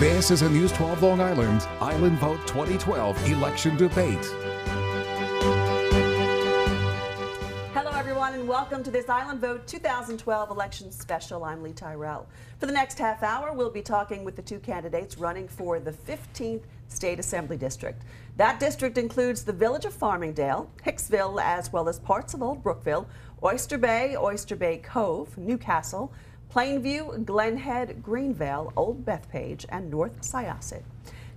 This is a News 12 Long Island Island Vote 2012 election debate. Hello everyone and welcome to this Island Vote 2012 election special. I'm Lee Tyrell. For the next half hour we'll be talking with the two candidates running for the 15th State Assembly District. That district includes the village of Farmingdale, Hicksville, as well as parts of Old Brookville, Oyster Bay Cove, Newcastle, Plainview, Glen Head, Greenvale, Old Bethpage, and North Syosset.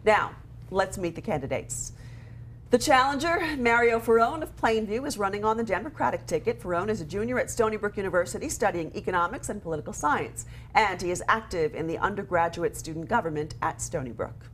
Now, let's meet the candidates. The challenger, Mario Ferone of Plainview, is running on the Democratic ticket. Ferone is a junior at Stony Brook University studying economics and political science, and he is active in the undergraduate student government at Stony Brook.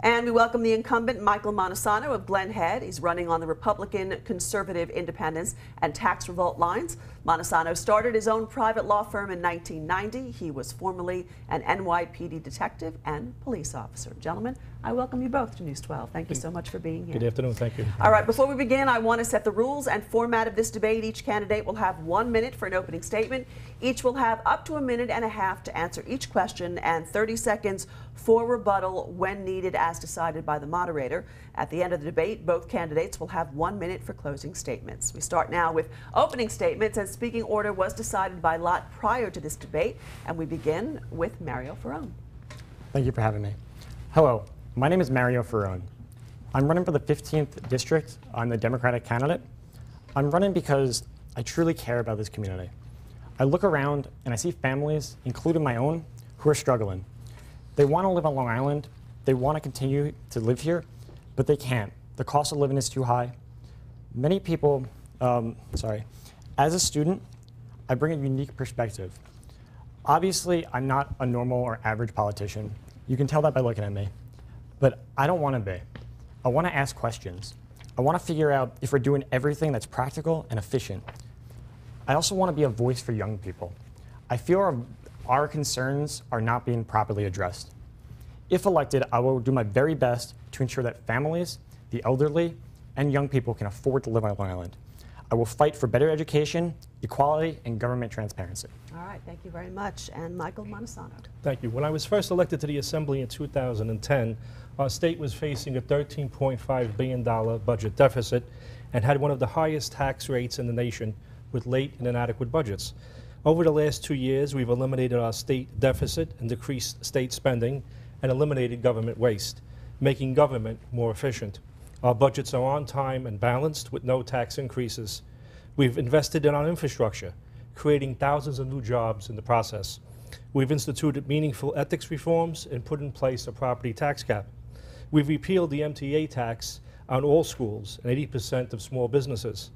And we welcome the incumbent, Michael Montasano of Glen Head. He's running on the Republican, Conservative, Independence, and Tax Revolt lines. Montasano started his own private law firm in 1990. He was formerly an NYPD detective and police officer. Gentlemen, I welcome you both to News 12. Thank you so much for being here. Good afternoon. Thank you. All right, before we begin, I want to set the rules and format of this debate. Each candidate will have 1 minute for an opening statement. Each will have up to 1.5 minutes to answer each question and 30 seconds for rebuttal when needed, as decided by the moderator. At the end of the debate, both candidates will have 1 minute for closing statements. We start now with opening statements, and speaking order was decided by lot prior to this debate, and we begin with Mario Ferone. Thank you for having me. Hello, my name is Mario Ferone. I'm running for the 15th district. I'm the Democratic candidate. I'm running because I truly care about this community. I look around and I see families, including my own, who are struggling. They want to live on Long Island. They want to continue to live here, but they can't. The cost of living is too high. Many people, as a student, I bring a unique perspective. Obviously, I'm not a normal or average politician. You can tell that by looking at me. But I don't want to be. I want to ask questions. I want to figure out if we're doing everything that's practical and efficient. I also want to be a voice for young people. I feel our concerns are not being properly addressed. If elected, I will do my very best to ensure that families, the elderly, and young people can afford to live on Long Island. I will fight for better education, equality, and government transparency. All right, thank you very much. And Michael Montasano. Thank you. When I was first elected to the Assembly in 2010, our state was facing a $13.5 billion budget deficit and had one of the highest tax rates in the nation with late and inadequate budgets. Over the last 2 years, we've eliminated our state deficit and decreased state spending and eliminated government waste, making government more efficient. Our budgets are on time and balanced with no tax increases. We've invested in our infrastructure, creating thousands of new jobs in the process. We've instituted meaningful ethics reforms and put in place a property tax cap. We've repealed the MTA tax on all schools and 80% of small businesses,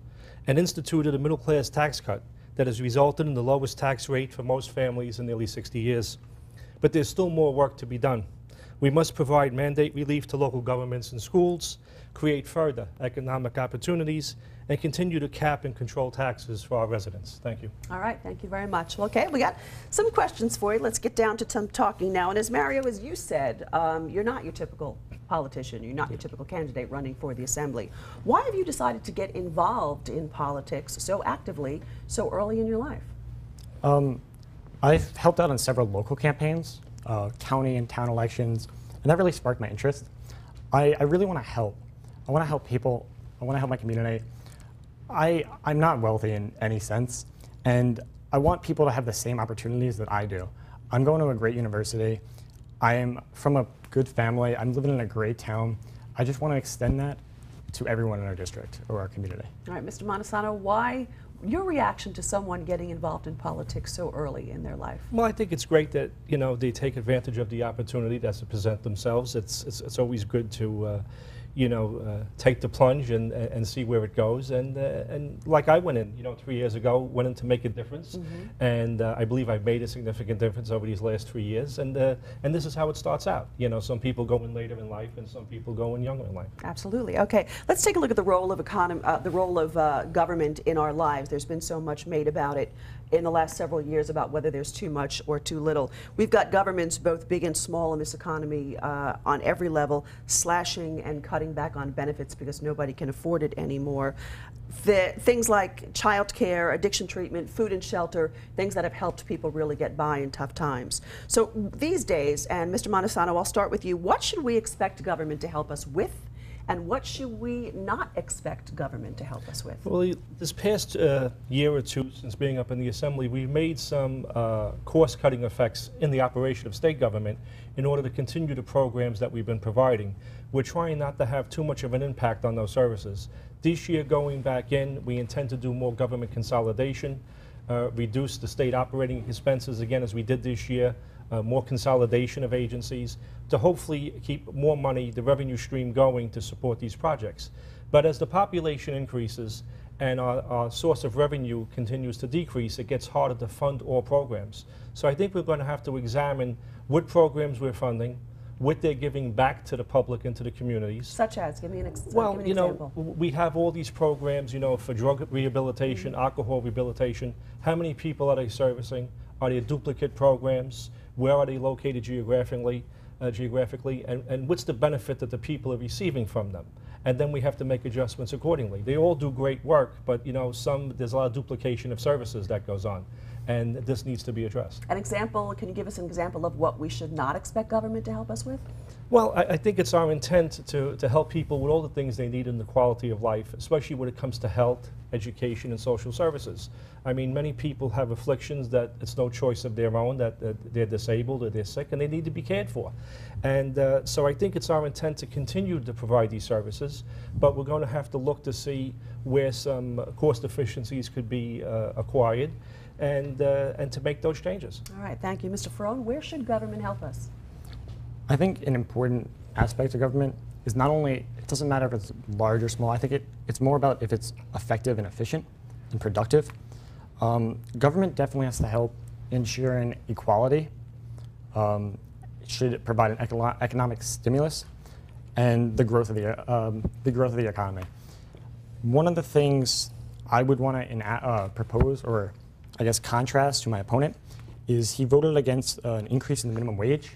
and instituted a middle-class tax cut that has resulted in the lowest tax rate for most families in nearly 60 years. But there's still more work to be done. We must provide mandate relief to local governments and schools, create further economic opportunities, and continue to cap and control taxes for our residents. Thank you. All right, thank you very much. Well, okay, we got some questions for you. Let's get down to some talking now. And as Mario, as you said, you're not your typical politician. You're not your typical candidate running for the Assembly. Why have you decided to get involved in politics so actively so early in your life? I've helped out in several local campaigns, county and town elections, and that really sparked my interest. I really want to help. I want to help people. I want to help my community. I'm not wealthy in any sense, and I want people to have the same opportunities that I do. I'm going to a great university. I am from a good family. I'm living in a great town. I just want to extend that to everyone in our district or our community. All right, Mr. Montasano, why your reaction to someone getting involved in politics so early in their life? Well, I think it's great that, you know, they take advantage of the opportunity that's to present themselves. It's always good to take the plunge and see where it goes. And like I went in, 3 years ago, went in to make a difference. Mm-hmm. And I believe I've made a significant difference over these last 3 years. And this is how it starts out. Some people go in later in life and some people go in younger in life. Absolutely. Okay, let's take a look at the role of government in our lives. There's been so much made about it in the last several years about whether there's too much or too little. We've got governments, both big and small, in this economy on every level, slashing and cutting back on benefits because nobody can afford it anymore. Things like child care, addiction treatment, food and shelter, things that have helped people really get by in tough times. So these days, and Mr. Montasano, I'll start with you, what should we expect government to help us with? And what should we not expect government to help us with? Well, this past year or two since being up in the Assembly, we've made some cost-cutting effects in the operation of state government in order to continue the programs that we've been providing. We're trying not to have too much of an impact on those services. This year, going back in, we intend to do more government consolidation, reduce the state operating expenses again as we did this year, more consolidation of agencies to hopefully keep more money, the revenue stream going to support these projects. But as the population increases and our source of revenue continues to decrease, it gets harder to fund all programs. So I think we're going to have to examine what programs we're funding, what they're giving back to the public and to the communities. Such as, give me an example. Well, you know, we have all these programs, you know, for drug rehabilitation, alcohol rehabilitation. How many people are they servicing? Are there duplicate programs? Where are they located geographically? And what's the benefit that the people are receiving from them? And then we have to make adjustments accordingly. They all do great work, but you know, there's a lot of duplication of services that goes on, and this needs to be addressed. An example, can you give us an example of what we should not expect government to help us with? Well, I think it's our intent to help people with all the things they need in the quality of life, especially when it comes to health, education, and social services. I mean, many people have afflictions that it's no choice of their own, that they're disabled or they're sick, and they need to be cared for. And so I think it's our intent to continue to provide these services, but we're going to have to look to see where some cost efficiencies could be acquired and to make those changes. All right, thank you. Mr. Ferone, where should government help us? I think an important aspect of government is not only, it doesn't matter if it's large or small, I think it's more about if it's effective and efficient and productive. Government definitely has to help ensuring equality. It should provide an economic stimulus and the growth of the economy. One of the things I would want to propose, or I guess contrast to my opponent, is he voted against an increase in the minimum wage,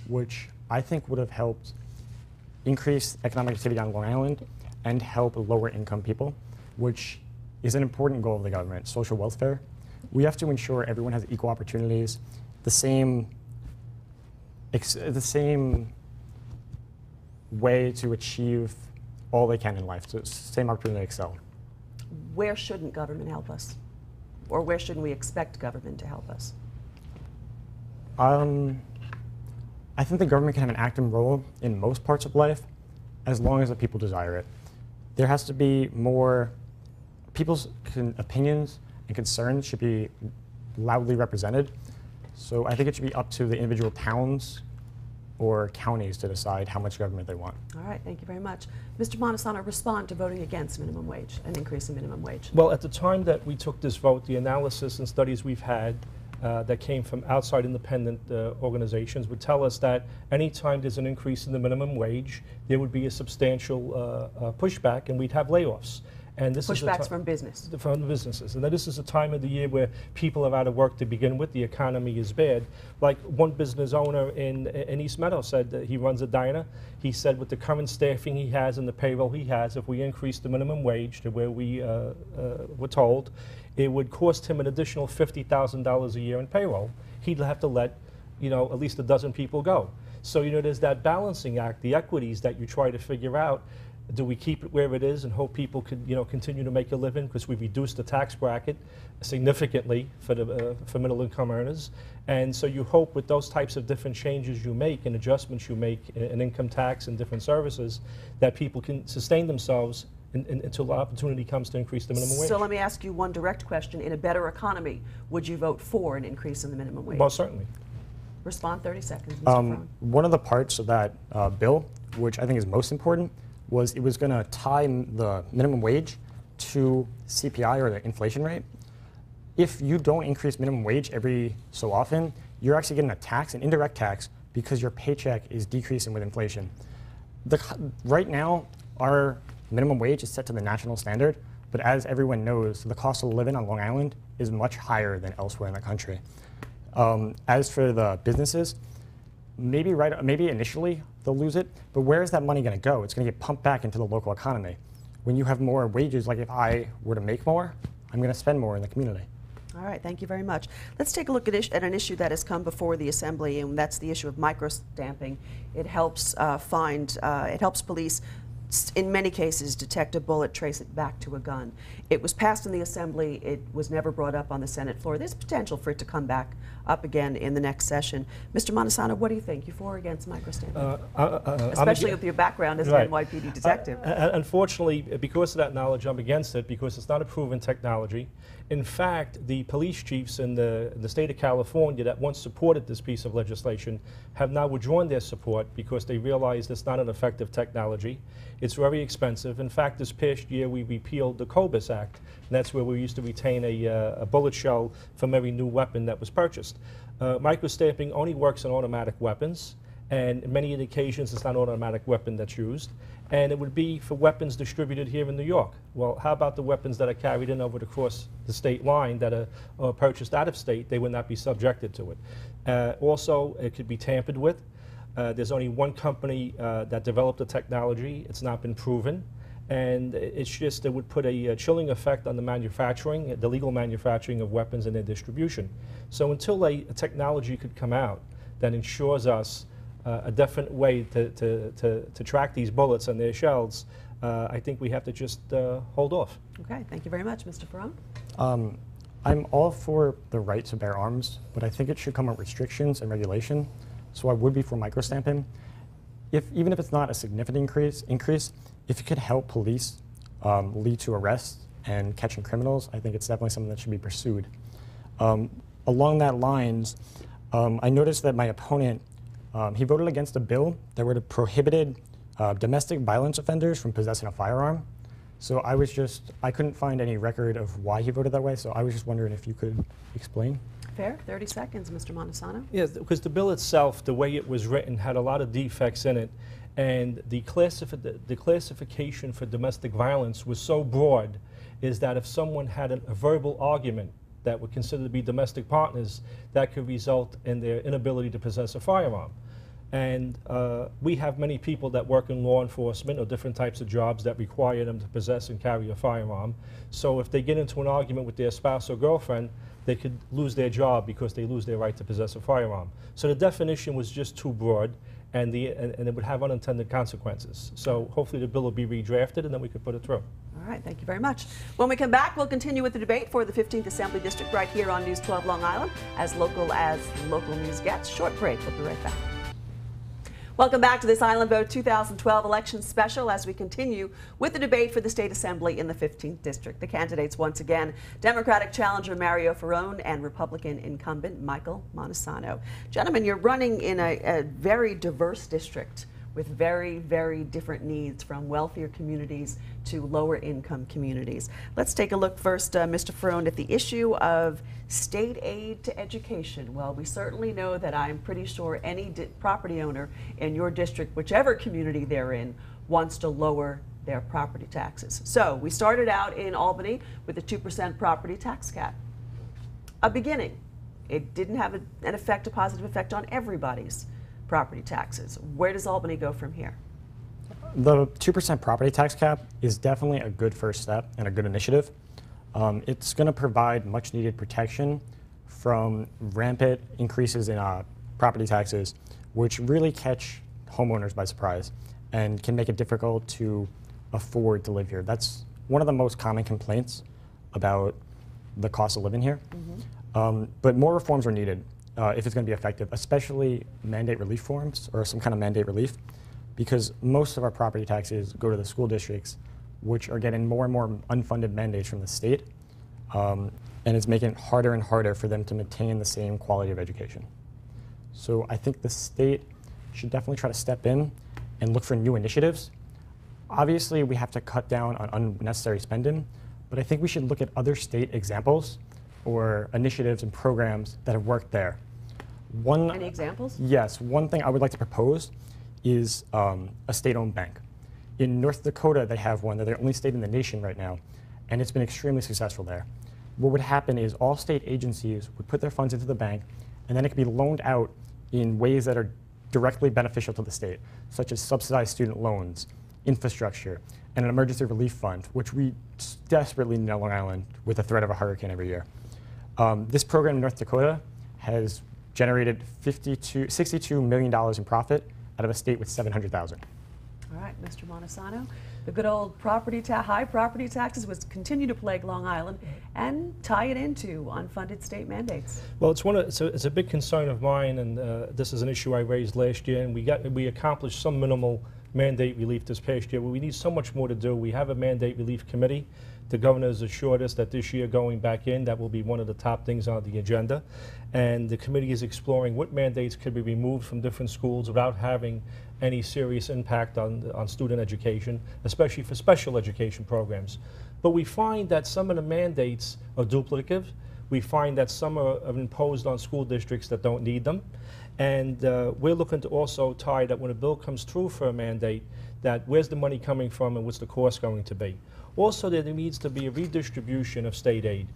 which I think would have helped increase economic activity on Long Island and help lower income people, which is an important goal of the government, social welfare. We have to ensure everyone has equal opportunities, the same way to achieve all they can in life, so same opportunity to excel. Where shouldn't government help us? Or where shouldn't we expect government to help us? I think the government can have an active role in most parts of life as long as the people desire it. There has to be more, people's opinions and concerns should be loudly represented. So I think it should be up to the individual towns or counties to decide how much government they want. All right, thank you very much. Mr. Montasano, respond to voting against minimum wage, an increase in minimum wage. Well, at the time that we took this vote, the analysis and studies we've had that came from outside independent organizations would tell us that any time there's an increase in the minimum wage, there would be a substantial pushback and we'd have layoffs. And this pushbacks from business. From the businesses. And this is a time of the year where people are out of work to begin with. The economy is bad. Like one business owner in East Meadow said that he runs a diner. He said with the current staffing he has and the payroll he has, if we increase the minimum wage to where we were told, it would cost him an additional $50,000 a year in payroll. He'd have to let, you know, at least a dozen people go. So, you know, there's that balancing act, the equities that you try to figure out. Do we keep it where it is and hope people could, you know, continue to make a living because we've reduced the tax bracket significantly for middle-income earners, and so you hope with those types of different changes you make and adjustments you make in income tax and different services that people can sustain themselves until opportunity comes to increase the minimum wage. So let me ask you one direct question: in a better economy, would you vote for an increase in the minimum wage? Most certainly. Respond 30 seconds, Mr. Ferone. One of the parts of that bill, which I think is most important, was it was going to tie the minimum wage to CPI or the inflation rate. If you don't increase minimum wage every so often, you're actually getting a tax, an indirect tax, because your paycheck is decreasing with inflation. Right now, our minimum wage is set to the national standard, But as everyone knows, the cost of living on Long Island is much higher than elsewhere in the country. As for the businesses, maybe initially they'll lose it, but where is that money going to go? It's going to get pumped back into the local economy. When you have more wages, like if I were to make more, I'm going to spend more in the community. All right, thank you very much. Let's take a look at an issue that has come before the Assembly, and that's the issue of microstamping. It helps it helps police, in many cases, detect a bullet, trace it back to a gun. It was passed in the Assembly. It was never brought up on the Senate floor. There's potential for it to come back up again in the next session. Mr. Montasano, what do you think? You for or against microstamping? Especially with your background as an NYPD detective. Unfortunately, because of that knowledge, I'm against it because it's not a proven technology. In fact, the police chiefs in the state of California that once supported this piece of legislation have now withdrawn their support because they realize it's not an effective technology. It's very expensive. In fact, this past year we repealed the COBIS Act, and that's where we used to retain a bullet shell from every new weapon that was purchased. Microstamping only works on automatic weapons, and in many occasions it's not an automatic weapon that's used. And it would be for weapons distributed here in New York. Well, how about the weapons that are carried in over across the state line that are purchased out of state? They would not be subjected to it. Also, it could be tampered with. There's only one company that developed the technology. It's not been proven. And it's just, it would put a chilling effect on the manufacturing, the legal manufacturing of weapons and their distribution. So until a technology could come out that ensures us a definite way to track these bullets and their shells, I think we have to just hold off. Okay, thank you very much. Mr. Ferone? I'm all for the right to bear arms, but I think it should come with restrictions and regulation. So I would be for microstamping. Even if it's not a significant increase, if it could help police lead to arrests and catching criminals, I think it's definitely something that should be pursued. Along that lines, I noticed that my opponent, he voted against a bill that would have prohibited domestic violence offenders from possessing a firearm. So I couldn't find any record of why he voted that way, so I was just wondering if you could explain. Fair. 30 seconds, Mr. Montasano. Yes, because the bill itself, the way it was written, had a lot of defects in it, and the classification for domestic violence was so broad, is that if someone had a verbal argument that were considered to be domestic partners, that could result in their inability to possess a firearm. And we have many people that work in law enforcement or different types of jobs that require them to possess and carry a firearm. So if they get into an argument with their spouse or girlfriend, they could lose their job because they lose their right to possess a firearm. So the definition was just too broad, and it would have unintended consequences. So hopefully the bill will be redrafted, and then we could put it through. All right, thank you very much. When we come back, we'll continue with the debate for the 15th Assembly District right here on News 12 Long Island, as local news gets. Short break. We'll be right back. Welcome back to this Island Vote 2012 election special as we continue with the debate for the State Assembly in the 15th District. The candidates once again, Democratic challenger Mario Ferone and Republican incumbent Michael Montasano. Gentlemen, you're running in a very diverse district with very, very different needs, from wealthier communities to lower income communities. Let's take a look first, Mr. Ferone, at the issue of state aid to education. Well, we certainly know that I'm pretty sure any property owner in your district, whichever community they're in, wants to lower their property taxes. So we started out in Albany with a 2% property tax cap. A beginning. It didn't have a positive effect on everybody's property taxes. Where does Albany go from here? The 2% property tax cap is definitely a good first step and a good initiative. It's going to provide much needed protection from rampant increases in property taxes, which really catch homeowners by surprise and can make it difficult to afford to live here. That's one of the most common complaints about the cost of living here. But more reforms are needed if it's going to be effective, especially mandate relief forms or some kind of mandate relief, because most of our property taxes go to the school districts, which are getting more and more unfunded mandates from the state, and it's making it harder and harder for them to maintain the same quality of education. So I think the state should definitely try to step in and look for new initiatives. Obviously, we have to cut down on unnecessary spending, but I think we should look at other state examples or initiatives and programs that have worked there. Any examples? Yes, one thing I would like to propose is a state-owned bank. In North Dakota, they have one. They're the only state in the nation right now. and it's been extremely successful there. What would happen is all state agencies would put their funds into the bank, and then it could be loaned out in ways that are directly beneficial to the state, such as subsidized student loans, infrastructure, and an emergency relief fund, which we desperately need on Long Island with the threat of a hurricane every year. This program in North Dakota has generated $62 million in profit out of a state with 700,000. All right, Mr. Montasano. The good old high property taxes would continue to plague Long Island and tie it into unfunded state mandates. Well, it's a big concern of mine, and this is an issue I raised last year, and we accomplished some minimal mandate relief this past year, but we need so much more to do. We have a mandate relief committee. The governor has assured us that this year going back in, that will be one of the top things on the agenda. And the committee is exploring what mandates could be removed from different schools without having any serious impact on student education, especially for special education programs. But we find that some of the mandates are duplicative. We find that some are imposed on school districts that don't need them. And we're looking to also tie that when a bill comes through for a mandate, that where's the money coming from and what's the cost going to be. Also, there needs to be a redistribution of state aid.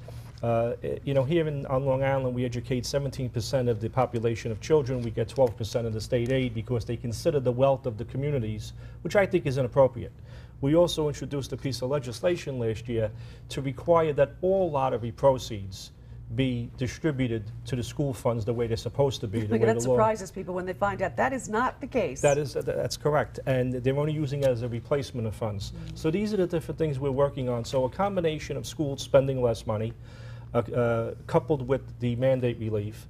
You know, here on Long Island, we educate 17% of the population of children. We get 12% of the state aid because they consider the wealth of the communities, which I think is inappropriate. We also introduced a piece of legislation last year to require that all lottery proceeds be distributed to the school funds the way they're supposed to be. That surprises people when they find out that is not the case. That's correct, and they're only using it as a replacement of funds. So these are the different things we're working on. So a combination of schools spending less money, coupled with the mandate relief,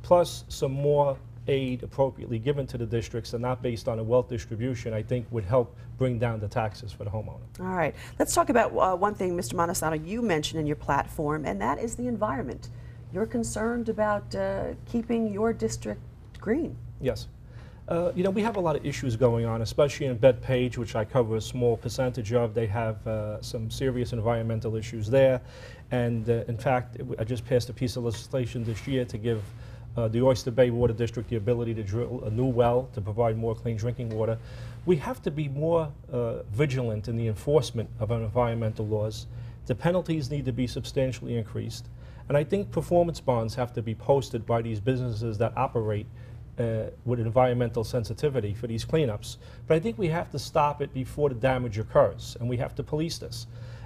plus some more aid appropriately given to the districts and not based on a wealth distribution, I think would help bring down the taxes for the homeowner. All right. Let's talk about one thing, Mr. Montasano, you mentioned in your platform, and that is the environment. You're concerned about keeping your district green. Yes. You know, we have a lot of issues going on, especially in Bethpage, which I cover a small percentage of. They have some serious environmental issues there. And in fact, I just passed a piece of legislation this year to give the Oyster Bay Water District the ability to drill a new well to provide more clean drinking water. We have to be more vigilant in the enforcement of our environmental laws. The penalties need to be substantially increased. And I think performance bonds have to be posted by these businesses that operate with environmental sensitivity for these cleanups. But I think we have to stop it before the damage occurs, and we have to police this.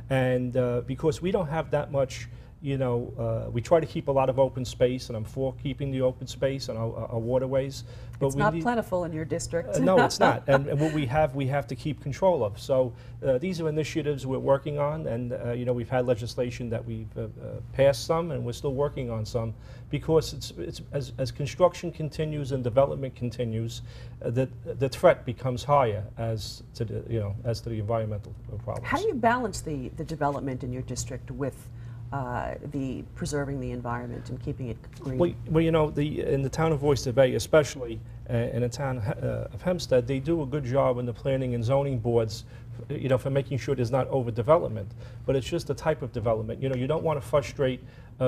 And because we don't have that much, you know, we try to keep a lot of open space, and I'm for keeping the open space on our waterways. But it's not plentiful in your district. No, it's not. And what we have to keep control of. So these are initiatives we're working on, and you know, we've had legislation that we've passed some, and we're still working on some, because as construction continues and development continues, the threat becomes higher as to the environmental problems. How do you balance the development in your district with the preserving the environment and keeping it green? Well, you know, in the town of Oyster Bay, especially in the town of Hempstead, they do a good job in the planning and zoning boards, you know, for making sure there's not overdevelopment. But it's just the type of development. You know, you don't want to frustrate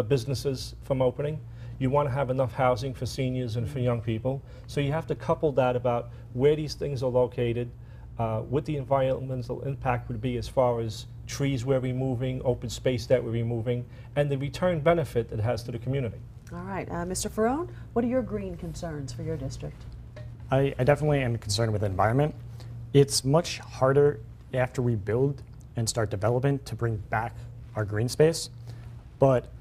businesses from opening. You want to have enough housing for seniors and for young people. So you have to couple that about where these things are located, what the environmental impact would be as far as trees we're removing, open space that we're removing, and the return benefit it has to the community. All right. Mr. Ferone, what are your green concerns for your district? I definitely am concerned with the environment. It's much harder after we build and start development to bring back our green space. But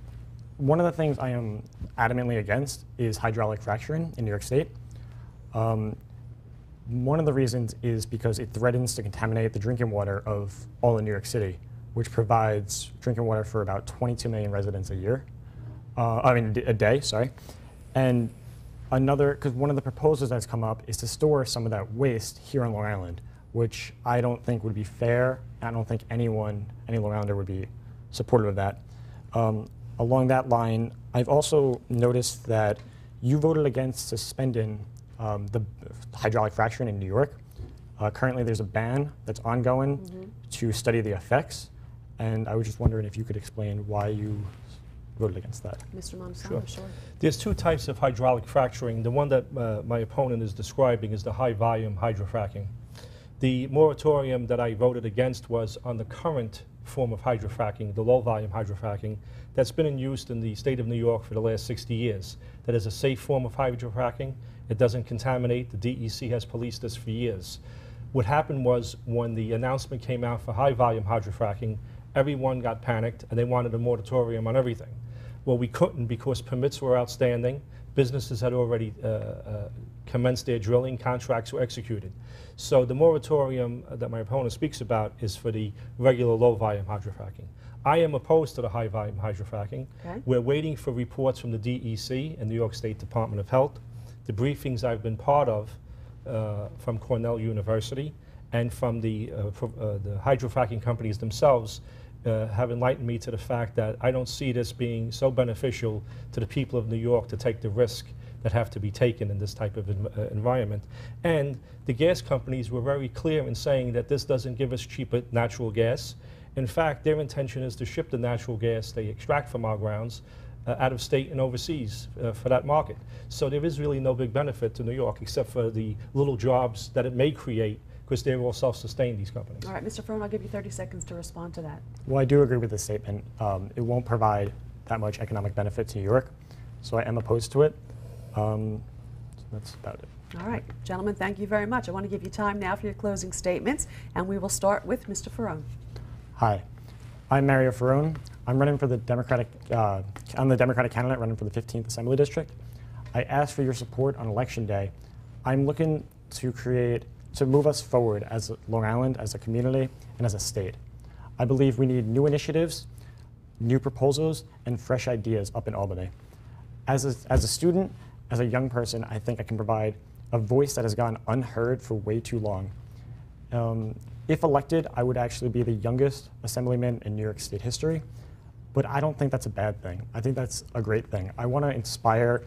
one of the things I am adamantly against is hydraulic fracturing in New York State. One of the reasons is because it threatens to contaminate the drinking water of all of New York City, which provides drinking water for about 22 million residents a day, sorry. And because one of the proposals that's come up is to store some of that waste here on Long Island, which I don't think would be fair. I don't think any Long Islander would be supportive of that. Along that line, I've also noticed that you voted against suspending the hydraulic fracturing in New York. Currently, there's a ban that's ongoing to study the effects, and I was just wondering if you could explain why you voted against that. Mr. Montasano, sure. There's two types of hydraulic fracturing. The one that my opponent is describing is the high-volume hydrofracking. The moratorium that I voted against was on the current form of hydrofracking, the low-volume hydrofracking, that's been in use in the state of New York for the last 60 years. That is a safe form of hydrofracking. It doesn't contaminate. The DEC has policed this for years. What happened was when the announcement came out for high-volume hydrofracking, everyone got panicked and they wanted a moratorium on everything. Well, we couldn't because permits were outstanding. Businesses had already commenced their drilling. Contracts were executed. So the moratorium that my opponent speaks about is for the regular low-volume hydrofracking. I am opposed to the high-volume hydrofracking. Okay. We're waiting for reports from the DEC and New York State Department of Health. The briefings I've been part of from Cornell University and from the hydrofracking companies themselves have enlightened me to the fact that I don't see this being so beneficial to the people of New York to take the risk that have to be taken in this type of environment. And the gas companies were very clear in saying that this doesn't give us cheaper natural gas. In fact, their intention is to ship the natural gas they extract from our grounds out of state and overseas for that market. So there is really no big benefit to New York except for the little jobs that it may create because they're all self-sustained, these companies. All right, Mr. Ferone, I'll give you 30 seconds to respond to that. Well, I do agree with this statement. It won't provide that much economic benefit to New York, so I am opposed to it. So that's about it. All right, gentlemen, thank you very much. I want to give you time now for your closing statements, and we will start with Mr. Ferone. Hi, I'm Mario Ferone. I'm running for the Democratic, I'm the Democratic candidate running for the 15th Assembly District. I ask for your support on Election Day. I'm looking to move us forward as Long Island, as a community, and as a state. I believe we need new initiatives, new proposals, and fresh ideas up in Albany. As a student, as a young person, I think I can provide a voice that has gone unheard for way too long. If elected, I would actually be the youngest assemblyman in New York State history, but I don't think that's a bad thing. I think that's a great thing. I want to inspire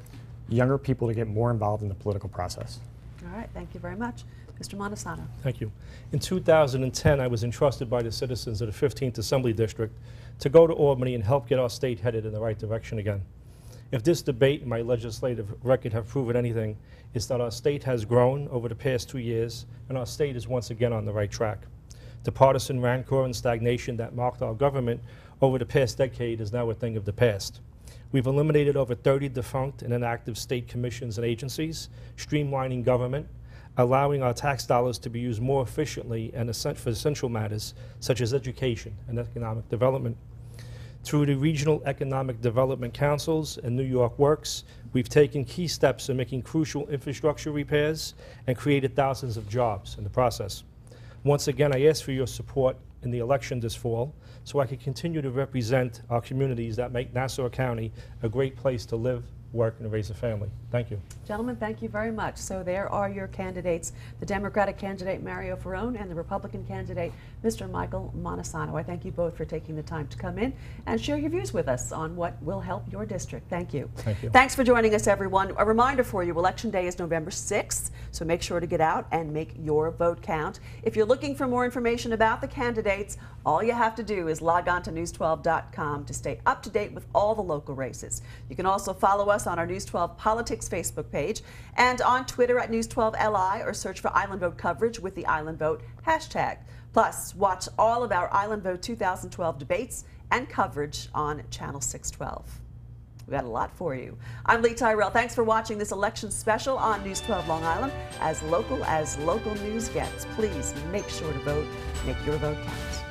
younger people to get more involved in the political process. All right, thank you very much. Mr. Montasano. Thank you. In 2010, I was entrusted by the citizens of the 15th Assembly District to go to Albany and help get our state headed in the right direction again. If this debate and my legislative record have proven anything, it's that our state has grown over the past 2 years, and our state is once again on the right track. The partisan rancor and stagnation that marked our government over the past decade is now a thing of the past. We've eliminated over 30 defunct and inactive state commissions and agencies, streamlining government, allowing our tax dollars to be used more efficiently and for essential matters such as education and economic development. Through the Regional Economic Development Councils and New York Works, we've taken key steps in making crucial infrastructure repairs and created thousands of jobs in the process. Once again, I ask for your support in the election this fall so I can continue to represent our communities that make Nassau County a great place to live, work, and raise a family. Thank you. Gentlemen, thank you very much. So there are your candidates, the Democratic candidate Mario Ferone and the Republican candidate Mr. Michael Montasano. I thank you both for taking the time to come in and share your views with us on what will help your district. Thank you. Thank you. Thanks for joining us, everyone. A reminder for you, Election Day is November 6th, so make sure to get out and make your vote count. If you're looking for more information about the candidates, all you have to do is log on to news12.com to stay up to date with all the local races. You can also follow us on our News 12 Politics Facebook page and on Twitter at News 12 LI, or search for Island Vote coverage with the Island Vote hashtag. Plus, watch all of our Island Vote 2012 debates and coverage on Channel 612. We've got a lot for you. I'm Lee Tyrell. Thanks for watching this election special on News 12 Long Island. As local news gets, please make sure to vote. Make your vote count.